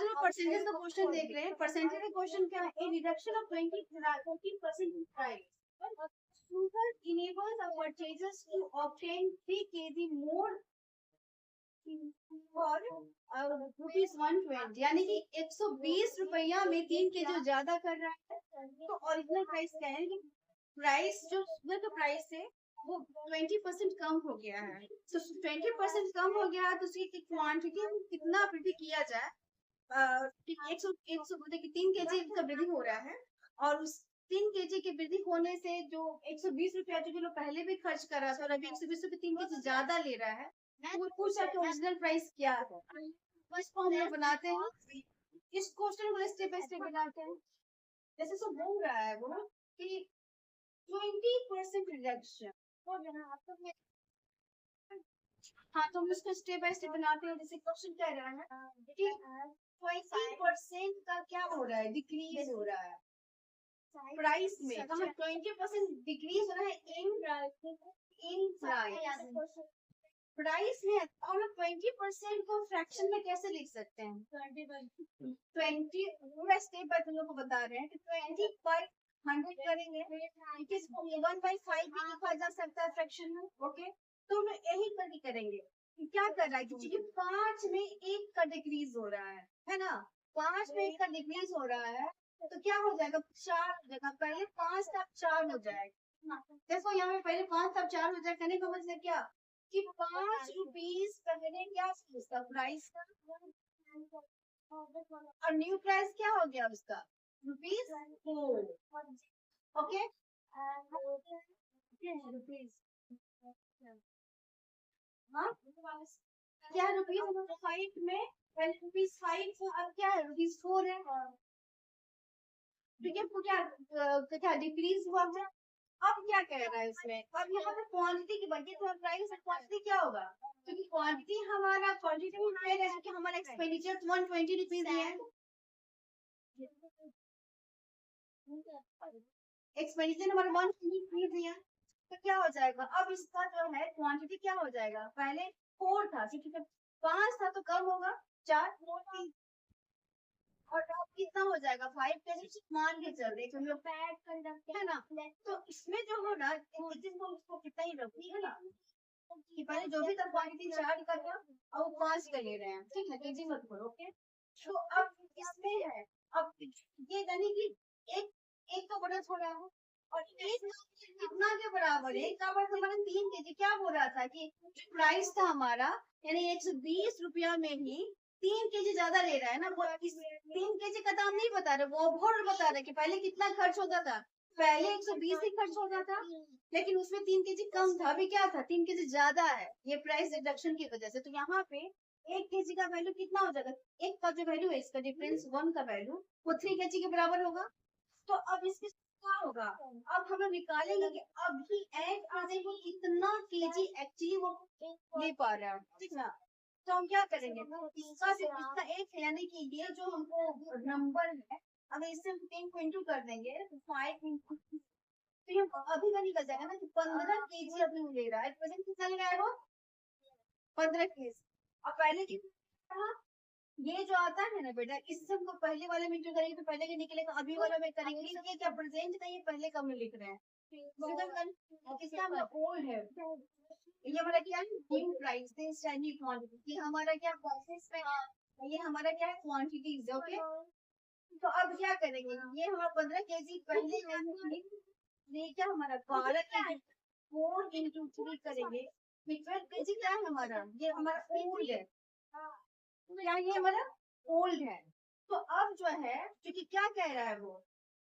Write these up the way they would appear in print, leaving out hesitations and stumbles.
लोग परसेंटेज का क्वेश्चन देख रहे हैं। परसेंटेज का क्वेश्चन क्या है? A reduction of 14% in price sugar enables our purchasers to obtain 3 kg more और ₹120, यानी कि 120 रुपया में 3 kg ज्यादा कर रहा है। तो ओरिजिनल प्राइस क्या है कि प्राइस जो शुगर का प्राइस है वो 20% कम हो गया है। तो 20% कम हो गया है तो उसकी क्वांटिटी कितना वृद्धि किया जाए। 3 kg का वृद्धि हो रहा है और उस 3 kg की वृद्धि होने से जो 120 रुपया जो लोग पहले भी खर्च कर रहा था और अभी 120 रुपये 3 kg ज्यादा ले रहा है, वो पूछा कि ओरिजिनल प्राइस क्या है। इसको हम लोग बनाते हैं, इस क्वेश्चन को स्टेप बाय स्टेप बनाते हैं। जैसे सो बोल रहा है वो कि 20% रिडक्शन, हाँ तो हम उसको स्टेप बाय स्टेप बनाते हैं। जैसे क्वेश्चन कह रहा है कि 20% का क्या हो रहा है, डिक्रीज हो रहा है प्राइस में। कहाँ 20% डिक्रीज हो रहा है इन प्राइस, प्राइस में। और 20% को फ्रैक्शन में कैसे लिख सकते हैं? 20 पूरा स्टेप बाय तुम लोग को बता रहे हैं कि 20 पर 100 करेंगे, 1/5 भी लिखा जा सकता है फ्रैक्शन में। ओके, तो हम यही करके करेंगे कि क्या कर रहा है क्योंकि 5 में 1 का डिक्रीज हो रहा है ना। 5 में 1 का डिक्रीज हो रहा है तो क्या हो जाएगा? 4 हो जाएगा। पहले 5 था 4 हो जाएगा। देखो यहाँ पे पहले 5 था 4 हो जाएगा। कहने का मतलब क्या कि 5 रुपीज पहले क्या उसका प्राइस था और न्यू प्राइस क्या हो गया उसका? ₹4। ओके, रुपीज क्या ₹5 में ₹5 अब क्या है? ₹4 है। ठीक है, क्या डिक्रीज हुआ है। अब क्या कह रहा है इसमें? अब यहाँ पे क्वांटिटी की बची तो प्राइस क्वांटिटी क्या होगा? क्योंकि क्वांटिटी हमारा क्वांटिटी में हायर है क्योंकि हमारा एक्सपेंडिचर 120 रुपीज है। एक्सपेंडिचर हमारा 120 रुपीज है तो क्या हो जाएगा? अब इसका जो है क्वांटिटी क्या हो जाएगा? पहले 4 था, ठीक है, 5 था तो कम होगा 4 और अब कितना हो जाएगा? 5 के मान के चल रहे हम लोग है ना। तो इसमें जो हो ना उसको कितना ही रखी है ना कि पहले जो भी था क्वांटिटी 4 का था और वो 5 का ले रहे हैं। ठीक है, केजी मत करो। ओके, तो अब इसमें है, अब ये यानी कि एक का बड़ा छोड़ा है और एक कितना के बराबर है? एक का बराबर हमारा 3 केजी। क्या बोल रहा था कि प्राइस था हमारा यानी 120 रुपया में ही 3 केजी ज्यादा ले रहा है ना। वो 3 केजी का दाम नहीं बता रहे, वो और बता रहे कि पहले कितना खर्च होता था। पहले 120 ही खर्च होता था लेकिन उसमें 3 केजी कम था। अभी क्या था? 3 केजी ज्यादा है, ये प्राइस रिडक्शन की वजह से। तो यहाँ पे 1 केजी का वैल्यू कितना हो जाएगा? एक का जो वैल्यू है इसका डिफरेंस 1 का वैल्यू वो 3 केजी के बराबर होगा। तो अब इसके क्या होगा? अब हम निकालेंगे कि अभी एंड आने को कितना केजी एक्चुअली वो ले पा रहा है। ठीक ना, तो हम क्या करेंगे? इसका सिर्फ इसका एक है यानी कि ये जो हमको नंबर है अगर इससे हम 10 को इंटू कर देंगे तो 5 इंटू तो ये अभी का निकल जाएगा ना कि 15 केजी अभी ले रहा है। वजन कितना ले रहा है वो? 15 केजी। अब पहले कितना था? ये जो आता है ना बेटा, इससे हमको पहले वाले में जो करेंगे तो पहले के निकलेगा, अभी वाला में करेंगे। ये क्या प्रेजेंट का, ये पहले का में लिख रहे हैं। इसका हमारा ओल्ड है, ये हमारा क्या है? New price this new quantity. ये हमारा क्या प्रोसेस में है, ये हमारा क्या है? क्वांटिटीज। ओके, तो अब क्या करेंगे? ये हमारा 15 केजी पहले है, ये क्या हमारा 12 केजी 4 इंटू 3 करेंगे। 12 केजी क्या है हमारा? ये हमारा ओल्ड है। क्या ये हमारा ओल्ड है। तो अब जो है क्योंकि क्या कह रहा है वो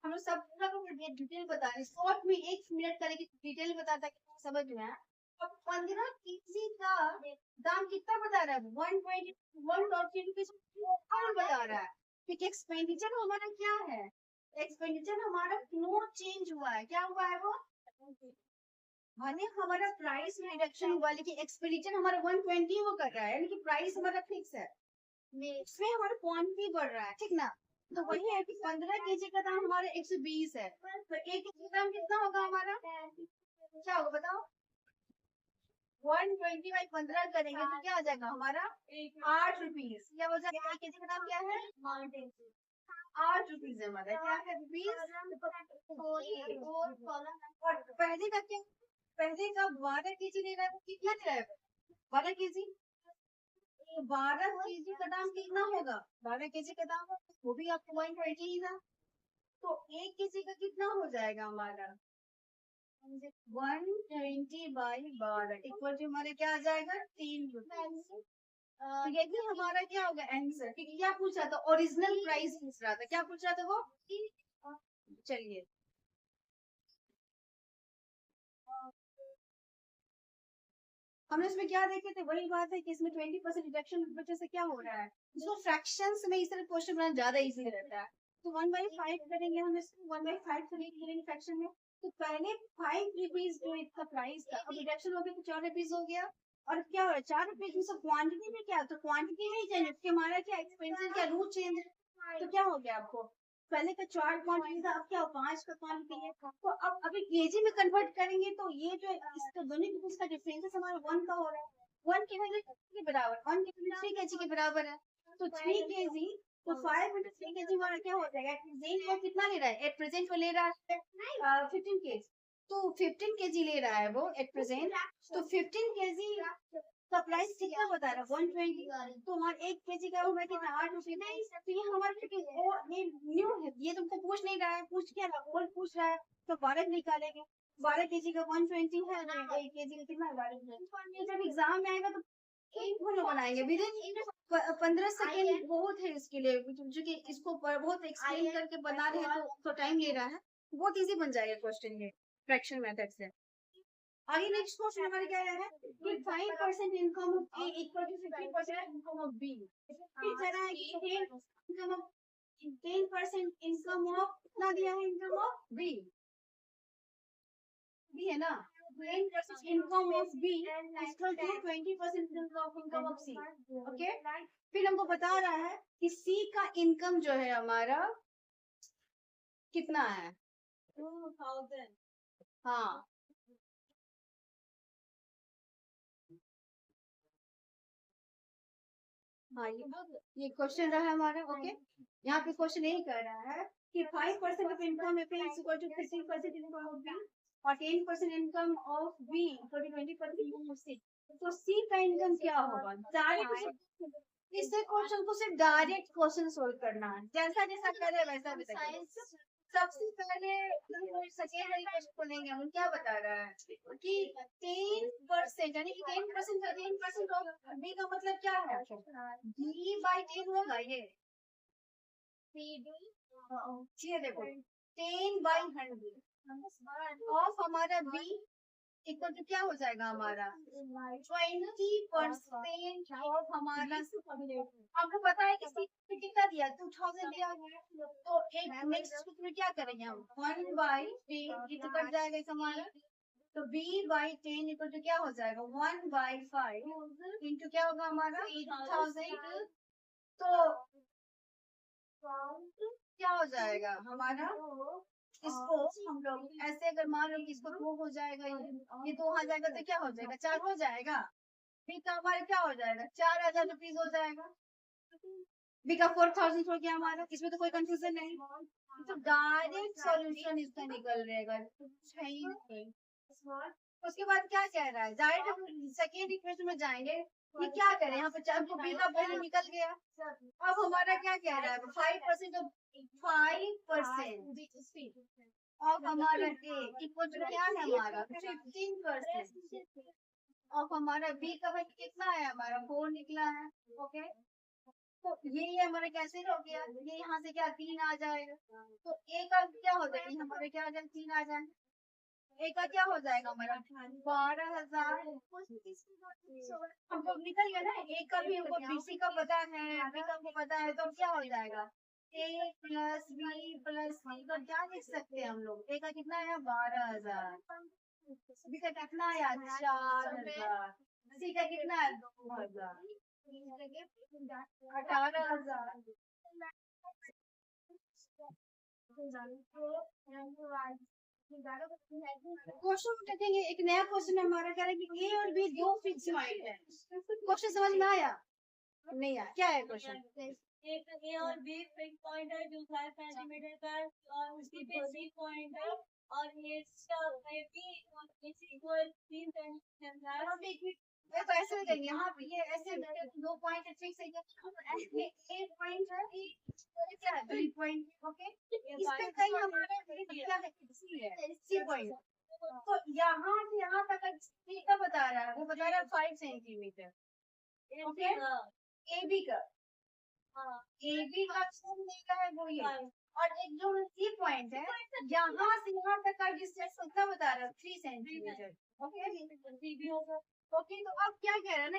हम लोग सब पूरा को डिटेल बता रहे, शॉर्ट में 1 मिनट करेंगे डिटेल बताता कि समझ में आए। अब 15 केजी का दाम कितना बता रहा है? 120 रुपीज बता रहा है क्योंकि एक्सपेंडिचर हमारा क्या है? एक्सपेंडिचर हमारा नो चेंज हुआ है। क्या हुआ है वो? माने हमारा प्राइस में रिडक्शन हुआ लेकिन एक्सपेंडिचर हमारा 120 वो कर रहा है, लेकिन प्राइस हमारा फिक्स है। इसमें हमारा क्वांटिटी बढ़ रहा है। ठीक ना, तो वही है कि 15 केजी का दाम हमारा 120 है तो 1 केजी का दाम कितना होगा हमारा? क्या होगा बताओ? 120 बाई 15 करेंगे तो क्या आ जाएगा हमारा 8 रुपीज। क्या हो जाएगा? 1 केजी का नाम क्या है? 8 रुपीज है हमारा। क्या है रुपीज? और पहले का क्या? पहले का 12 केजी ले रहा है, वो कितना ले रहा है? 12 केजी। 12 केजी का दाम कितना होगा? 12 केजी का दाम वो भी आपको 120 ही था। तो 1 केजी का कितना हो जाएगा हमारा? 120 बाई 12 इक्वल टू हमारे क्या आ जाएगा? 3 रुपीज। ये भी हमारा क्या होगा आंसर? क्या पूछ रहा था? ओरिजिनल प्राइस पूछ रहा था। क्या पूछ रहा था वो? चलिए, हमने इसमें क्या देखे थे? वही बात है कि इसमें 20% डिडक्शन की वजह से क्या हो रहा है, जो फ्रैक्शंस में इस तरह क्वेश्चन बनाना ज्यादा इजी रहता है। तो 1/5 करेंगे हम इसको, 1/5 करेंगे फ्रैक्शन में। तो पहले 5 रुपीज जो इसका प्राइस था, अब डिडक्शन हो गया तो 4 रुपीज हो गया। और क्या हो रहा है? 4 रुपीज में सब क्वांटिटी में क्या, तो क्वांटिटी में ही चेंज, हमारा क्या एक्सपेंसिव क्या रूट चेंज है। तो क्या हो गया आपको? पहले का 4 क्वांटिटी था, अब क्या 5 का क्वांटिटी है। तो अब अभी केजी में कन्वर्ट करेंगे तो ये जो इसका दोनों के बीच का डिफरेंस हमारा 1 का हो रहा है। 1 के वैल्यू के बराबर, 1 के वैल्यू 3 केजी के बराबर है। तो 3 केजी, तो 5 into 3 केजी हमारा क्या हो जाएगा? एट प्रेजेंट वो कितना ले रहा है? एट प्रेजेंट वो ले रहा है 15 केजी। तो 15 केजी ले रहा है वो एट प्रेजेंट। तो 15 केजी का प्राइस कितना बता रहा है? 120। तो हमारा 1 केजी का होगा कितना? 8 रुपये। तो ये हमारा ये न्यू है, ये तुमको पूछ नहीं रहा है, पूछ क्या रहा? ओल्ड पूछ रहा है। तो 12 निकालेंगे। 12 केजी का 120 है, 1 केजी का कितना है? 12। जब एग्जाम में आएगा तो एक बोलो बनाएंगे विद इन 15 सेकेंड बहुत है इसके लिए, जो कि इसको बहुत एक्सप्लेन करके बना रहे हैं तो टाइम ले रहा है। बहुत इजी बन जाएगा क्वेश्चन ये फ्रैक्शन मेथड से। आगे नेक्स्ट क्वेश्चन हमारे क्या है कि 5% income of A equal to 50% income of B. फिर कह रहा है कि इनकम ऑफ 10% इनकम ऑफ कितना दिया है? इनकम ऑफ बी, बी है ना? 10% income of B equal to 20% income of C. Okay, फिर हमको बता रहा है कि सी का इनकम जो है हमारा कितना है? 2000। हाँ, हाँ, ये क्वेश्चन रहा है हमारा। ओके, यहाँ पे क्वेश्चन यही कर रहा है कि 5% of income F is equal to 15% income of B और 10% income of B equal to 20% income of C. तो सी का इनकम क्या होगा? डायरेक्ट इससे क्वेश्चन को सिर्फ डायरेक्ट क्वेश्चन सोल्व करना है, जैसा जैसा करे वैसा बताइए। सबसे पहले सेकेंड वाली क्वेश्चन खोलेंगे हम। क्या बता रहा है कि 10% यानी कि 10% ऑफ बी का मतलब क्या है? बी बाई 10 होगा ये। ये देखो 10/100 ऑफ हमारा बी इक्वल टू क्या हो जाएगा हमारा? 20% ऑफ हमारा। आपको पता है कि कितना दिया? 2000 दिया है। तो एक नेक्स्ट में क्या करेंगे हम? 1/10 तो कट जाएगा इस हमारा। तो b बाई 10 इक्वल टू क्या हो जाएगा? 1/5 इंटू क्या होगा हमारा? 8000। तो क्या हो जाएगा हमारा? इसको हम लोग ऐसे अगर मान लो कि इसको 2 हो जाएगा, ये 2 आ जाएगा तो क्या हो जाएगा? 4 हो जाएगा। बी का हमारा क्या हो जाएगा? 4000 रुपीज हो जाएगा। बी का 4000 हो गया हमारा। इसमें तो कोई कंफ्यूजन नहीं। तो डायरेक्ट सॉल्यूशन इसका निकल रहेगा। उसके बाद क्या कह रहा है? डायरेक्ट सेकेंड इक्वेशन में जाएंगे। ये क्या करें? यहाँ पे 4 को बी का वैल्यू निकल गया। अब हमारा क्या कह रहा है? 5% ऑफ 5% ऑफ हमारा ए इक्वल टू क्या है हमारा? 15% ऑफ हमारा बी का वैल्यू कितना है हमारा? 4 निकला है। ओके, तो ये हमारा कैसे हो गया? ये यहाँ से क्या 3 आ जाएगा। तो ए का क्या हो जाएगा? हमारे क्या आ जाएगा? 3 आ जाएगा। ए का क्या हो जाएगा हमारा? 12,000। हमको निकल गया ना। ए का भी हमको बीसी का पता है, बी का हमको पता है, तो क्या हो जाएगा? ए प्लस बी प्लस सी का क्या लिख सकते हैं हम लोग? ए का कितना है? 12,000। बी का कितना है? 4,000। सी का कितना है? 2,000। 18,000। क्वेश्चन देखेंगे, एक नया क्वेश्चन हमारा कह रहा है कि ए और बी दो फिक्स पॉइंट है। क्वेश्चन समझ में आया? नहीं आया? क्या है क्वेश्चन? एक ए और बी फिक्स पॉइंट है जो 5 सेंटीमीटर का है और उसकी पे सी पॉइंट है और ये बी इज इक्वल 3 सेंटीमीटर। तो ऐसे करेंगे, यहाँ पे ये ऐसे दो पॉइंट फिक्स है, ए पॉइंट है, क्या है बी पॉइंट, ओके। इस पे कहीं हमारा क्या है, सी पॉइंट। तो यहाँ से यहाँ तक क्या बता रहा है, वो बता रहा है 5 सेंटीमीटर, ओके। ए बी का ऑप्शन देगा है वो ये, और एक जो सी पॉइंट है यहाँ से यहाँ तक का डिस्टेंस कितना बता रहा है 3 सेंटीमीटर, ओके। ओके, तो अब क्या कह रहा है ना,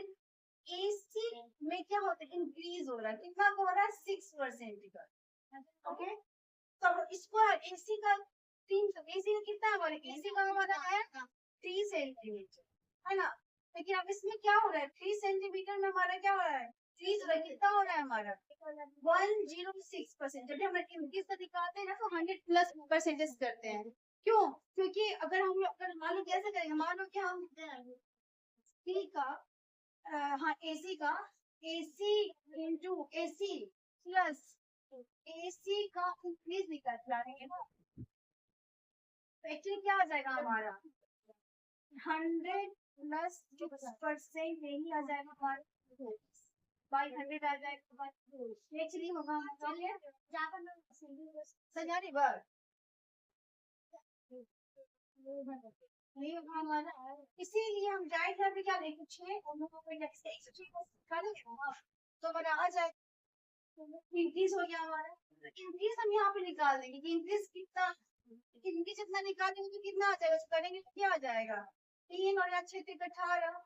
AC में क्या होता है, इंक्रीज हो रहा है, कितना हो रहा है 6% का, ओके। तो इसको AC का 3, AC का कितना हमारे, AC का हमारा है 3 सेंटीमीटर, है ना। लेकिन अब इसमें क्या हो रहा है, 3 सेंटीमीटर में हमारा क्या हो रहा है, 3 कितना हो रहा है हमारा 106%। जब हम इंक्रीज का निकालते हैं ना तो 100+% करते हैं, क्यों? क्योंकि अगर हम मान लो कैसे करेंगे, मान लो कि हम सी का हाँ AC का AC into AC plus AC का इंक्रीज निकालेंगे ना, तो एक्चुअली क्या आ जाएगा हमारा 100+6% यही आ जाएगा हमारा, बाई 100 आ जाएगा, एक्चुअली होगा सजारी बार नहीं होगा हमारा। इसीलिए हम डाइट में भी क्या लिखे 6 और तो हमारा आ जाए, इंक्रीज हो गया हमारा। इंक्रीज हम यहाँ पे निकाल देंगे कि इंक्रीज कितना, इंक्रीज जितना निकालेंगे तो कितना आ जाएगा, करेंगे तो क्या आ जाएगा 3 और 6 3 18,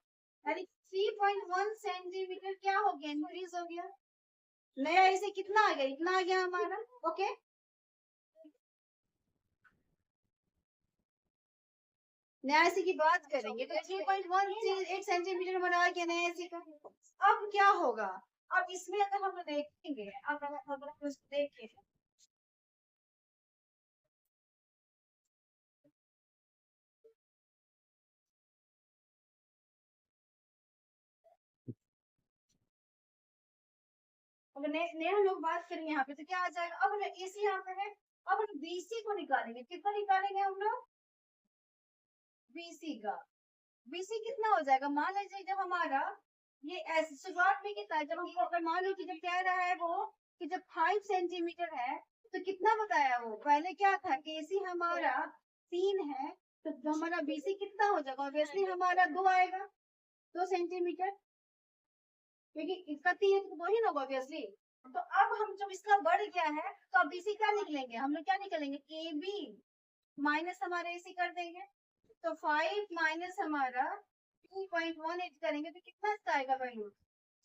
यानी 3.1 सेंटीमीटर क्या हो गया, इंक्रीज हो गया। नया इसे कितना आ गया, इतना आ गया हमारा, ओके। न्यासी की बात करेंगे तो 3.18 सेंटीमीटर हमारा आ गया न्यासी का। अब क्या होगा, अब इसमें अगर हम देखेंगे, अगर हम देखें अगर नए हम लोग बात करेंगे यहाँ पे तो क्या आ जाएगा, अब AC यहाँ पे है, अब हम BC को निकालेंगे, कितना निकालेंगे हम लोग BC का, BC कितना हो जाएगा, मान लीजिए जब हमारा ये ऐसे शुरुआत में कितना है, जब हमको अगर मान लो कि जब कह रहा है वो कि जब 5 सेंटीमीटर है तो कितना बताया वो पहले क्या था कि AC हमारा 3 है, तो हमारा BC कितना हो जाएगा, ऑब्वियसली हमारा 2 आएगा, 2 सेंटीमीटर, क्योंकि इसका 3 है तो 2 ही ना होगा ऑब्वियसली। तो अब हम जब इसका बढ़ गया है तो अब BC क्या निकलेंगे, हम लोग क्या निकलेंगे AB माइनस हमारे AC कर देंगे, तो 5 माइनस हमारा 2.18 करेंगे तो कितना आएगा वैल्यू,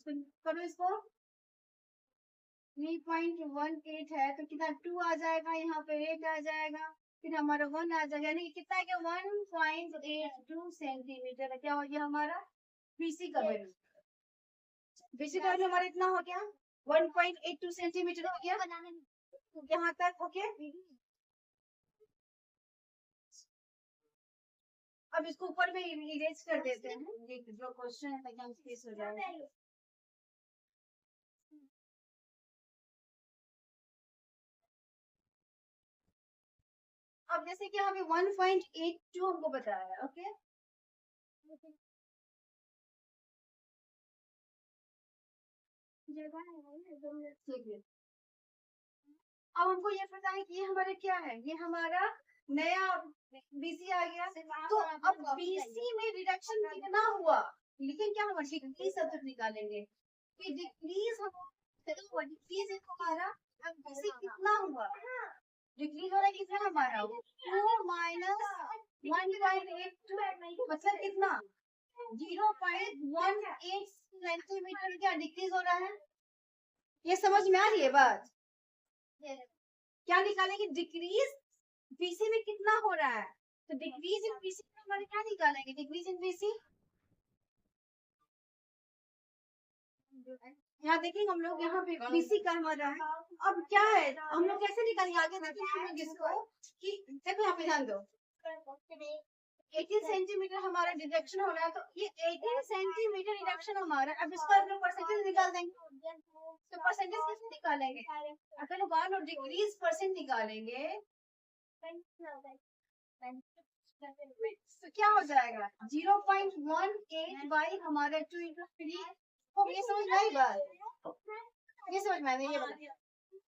करो इसको 3.18 है तो कितना 2 आ जाएगा, यहाँ पे 8 आ जाएगा, फिर हमारा 1 आ जाएगा, यानी कितना है 1.82 सेंटीमीटर क्या हो गया हमारा BC का वैल्यू। BC का वैल्यू हमारा इतना हो गया 1.82 सेंटीमीटर हो गया यहाँ तक, ओके। अब इसको ऊपर में इरेज कर देते हैं, जो क्वेश्चन है ताकि हम स्पेस हो जाए। अब जैसे कि हमें 1.82 हमको बताया है, ओके। अब हमको ये पता है कि ये हमारे क्या है, ये हमारा नया BC आ गया, तो अब BC में रिडक्शन कितना हुआ, लेकिन क्या हम डिक्रीज सब निकालेंगे कि डिक्रीज हमारा BC कितना हुआ, डिक्रीज हो रहा है कितना हमारा 4 माइनस 1.82 मतलब कितना 0.18 सेंटीमीटर क्या डिक्रीज हो रहा है, ये समझ में आ रही है बात। क्या निकालेंगे, डिक्रीज BC में कितना हो रहा है, तो डिक्रीज इन BC में हमारे क्या निकालेंगे, डिक्रीज इन BC यहाँ देखेंगे हम लोग, यहाँ पे BC का हमारा है। अब क्या है हम लोग कैसे निकालेंगे, आगे देखेंगे हम लोग इसको कि देखो यहाँ पे ध्यान दो, 18 सेंटीमीटर हमारा डिडक्शन हो रहा है, तो ये 18 सेंटीमीटर डिडक्शन हमारा, अब इसका हम लोग परसेंटेज निकाल देंगे। तो परसेंटेज कैसे निकालेंगे? अगर 1 और डिक्रीज परसेंट निकालेंगे तो क्या हो जाएगा? 0.18 बाई हमारे 2 इंटू 3। ये समझ में आई बात? ये समझ में आई? ये बता,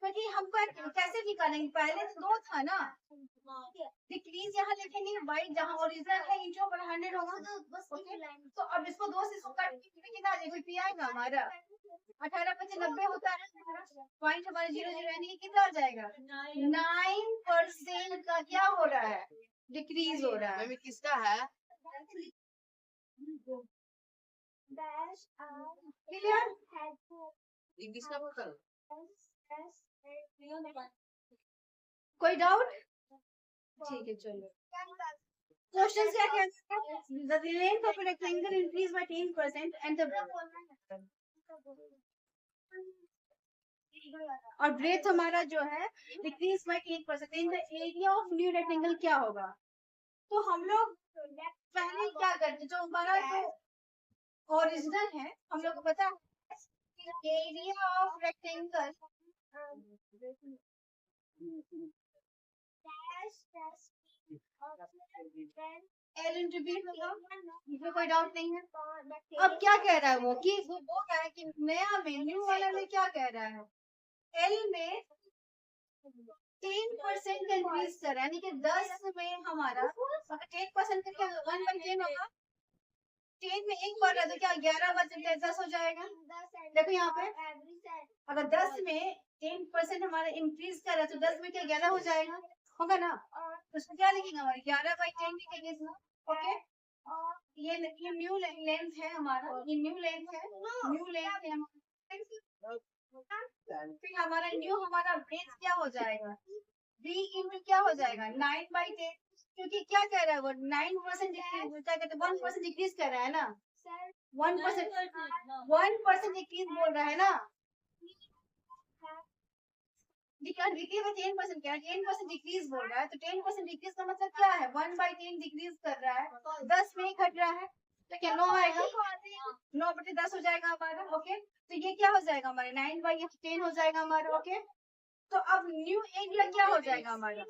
क्योंकि हमको कैसे निकालेंगे? पहले तो 2 था ना, डिक्रीज यहाँ लिखेंगे, बाई जहाँ ओरिजिनल है इंचों पर 100 होगा। तो अब इसको 2 से काट के कितना पी आएगा हमारा? 18/90 होता है पॉइंट हमारे 0 यानी कि कितना हो जाएगा? 9% का क्या हो रहा है? डिक्रीज हो रहा है। किसका है? क्लियर? इंग्लिश का बोल। कोई डाउट? ठीक है, चलो क्वेश्चन क्या कहते हैं? The length of a rectangle increased by 10% and the और ब्रेथ हमारा जो है decrease by 10%। In the area of new rectangle क्या होगा? तो हम लोग पहले क्या करते, जो हमारा जो ओरिजिनल है हम लोग को पता है area of rectangle L into B होगा, इसमें कोई डाउट नहीं है। अब क्या कह रहा है वो कि वो कह रहा है कि नया में न्यू वाला में क्या कह रहा है? L में 10% का इंक्रीज कर रहा है, यानी कि 10 में हमारा 10% का क्या 1/10 होगा। 10 में एक बार तो क्या 11/10 हो जाएगा। देखो यहाँ पे अगर 10 में 10% हमारा इंक्रीज कर रहा है तो 10 में क्या 11 हो जाएगा, होगा ना। तो उसको क्या लिखेंगे? हमारे 11/10 लिखेंगे इसमें। ओके, ये न्यू लेंथ है हमारा, ये न्यू लेंथ है, न्यू लेंथ है फिर हमारा न्यू हमारा बेस क्या हो जाएगा? b इंटू क्या हो जाएगा? 9/10, क्योंकि क्या कह रहा है वो 9% डिक्रीज, क्या कहते हैं 1% डिक्रीज कर रहा है ना, 1% डिक्रीज बोल रहा है ना। डिक्रीज में 10% क्या है? 10% डिक्रीज बोल रहा है, तो 10% डिक्रीज का मतलब क्या है? 1/10 डिक्रीज कर रहा है, 10 में घट रहा है, तो क्या 9 आएगा? 9/10 हो जाएगा हमारा। ओके, तो ये क्या हो जाएगा हमारे 9/10 हो जाएगा हमारा। ओके, तो अब न्यू एरिया क्या हो जाएगा हमारा?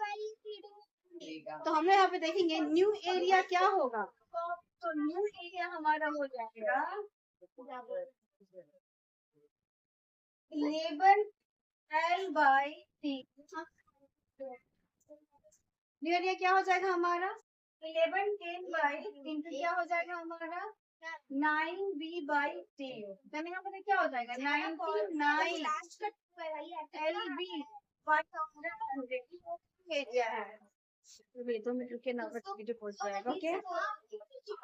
तो हम लोग यहाँ पे देखेंगे न्यू एरिया क्या होगा। तो न्यू एरिया हमारा हो जाएगा 11L/T। न्यू एरिया क्या हो जाएगा हमारा? 11/10 क्या हो जाएगा हमारा? 9B/T। यहाँ पर क्या हो जाएगा? 99LB एरिया है। तो मीटर के नंबर पहुंच जाएगा। ओके,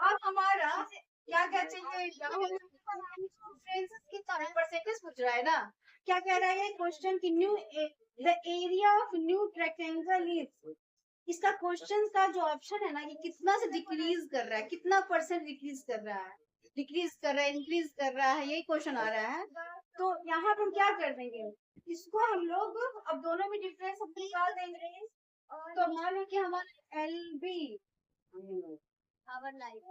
अब हमारा क्या कहते हैं, कितना परसेंटेज पूछ रहा है ना। क्या कह रहा है क्वेश्चन की new the area of new rectangle is, इसका क्वेश्चन का जो ऑप्शन है ना कि कितना से डिक्रीज कर रहा है, कितना परसेंट डिक्रीज कर रहा है, डिक्रीज कर रहा है, इंक्रीज कर रहा है, यही क्वेश्चन आ रहा है। तो यहाँ पर हम क्या कर देंगे, इसको हम लोग अब दोनों में डिफरेंस निकाल देंगे। तो मान लो कि हमारा LB आवर लाइफ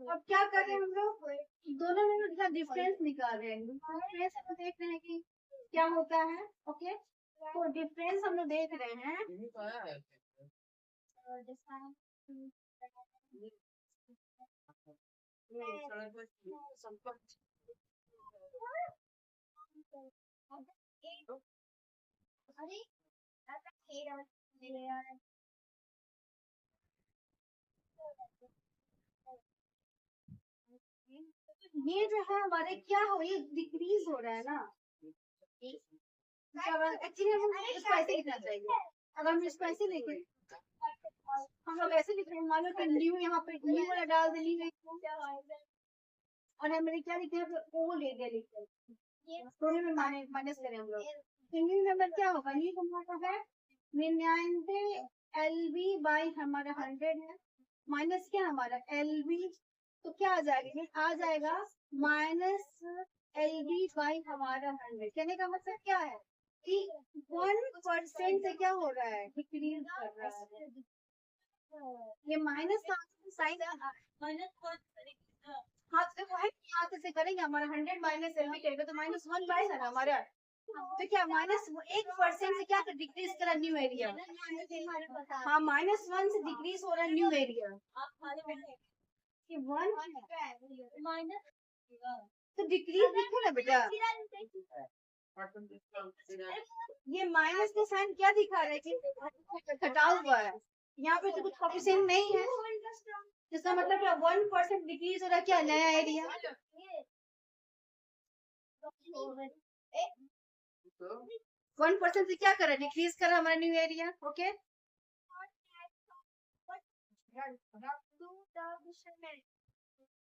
अब क्या कर रहे हैं हम लोग, दोनों में डिफरेंस निकाल रहे हैं। डिफरेंस हम देख रहे हैं कि क्या होता है। ओके, तो डिफरेंस हम लोग देख रहे हैं। ये जो है हमारे क्या हो, ये डिक्रीज हो रहा है ना। एक्चुअली हम इसको ऐसे लिखना चाहिए। अगर हम इसको ऐसे लिखें, हम लोग ऐसे लिख रहे हैं, मान लो कि न्यू यहाँ पे न्यू वाला डाल देंगे और हमने क्या लिखे हैं, ओ ले दिया लिखे, दोनों में माइनस करें हम लोग। तो न्यू नंबर क्या होगा? न्यू नंबर है 99LB/100 है। माइनस क्या हमारा एल बी, तो क्या आ जाएगा, ये आ जाएगा माइनस एल बी बाई हमारा 100। कहने का मतलब क्या है कि 1% से क्या हो रहा है, डिक्रीज कर रहा है। ये माइनस का साइन हाँ तो देखो है, यहाँ से करेंगे हमारा 100 माइनस एल बी करेगा तो -1 बाई है ना हमारा, तो क्या -1% से क्या डिक्रीज करा न्यू एरिया, हाँ -1 से डिक्रीज हो रहा है न्यू एरिया, कि 1 माइनस तो डिक्रीज लिखो ना बेटा, ये माइनस का साइन क्या दिखा रहा है कि घटा हुआ है, यहाँ पे तो कुछ कोफिशिएंट नहीं है, जिसका मतलब क्या 1% डिक्रीज हो रहा है क्या नया एरिया, 1% से क्या कर रहा है डिक्रीज कर रहा है हमारा न्यू एरिया। ओके